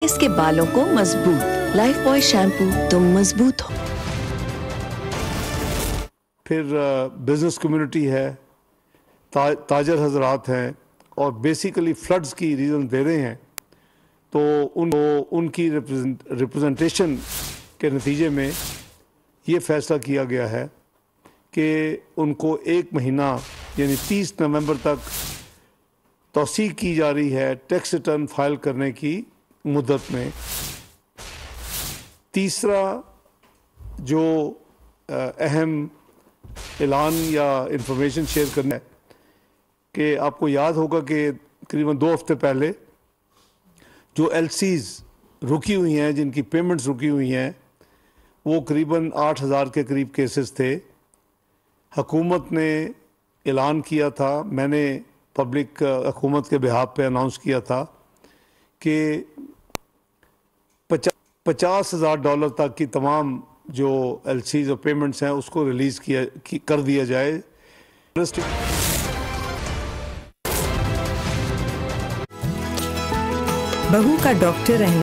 इसके बालों को मजबूत। लाइफ बॉय शैम्पू, तुम मजबूत हो। फिर बिजनेस कम्युनिटी है, ताजर हजरात हैं, और बेसिकली फ्लड्स की रीज़न दे रहे हैं। तो उनकी रिप्रेजेंटेशन के नतीजे में ये फ़ैसला किया गया है कि उनको 1 महीना यानी 30 नवंबर तक तौसीक़ की जा रही है टैक्स रिटर्न फाइल करने की मुद्दत में। तीसरा जो अहम ऐलान या इंफॉर्मेशन शेयर करना है कि आपको याद होगा कि करीबन 2 हफ्ते पहले जो एलसीज रुकी हुई हैं, जिनकी पेमेंट्स रुकी हुई हैं, वो करीबन 8000 के करीब केसेस थे। हुकूमत ने ऐलान किया था, मैंने पब्लिक हुकूमत के बिहाफ पे अनाउंस किया था कि $50,000 तक की तमाम जो एलसीज और पेमेंट्स हैं उसको रिलीज़ कर दिया जाए। बहू का डॉक्टर रहना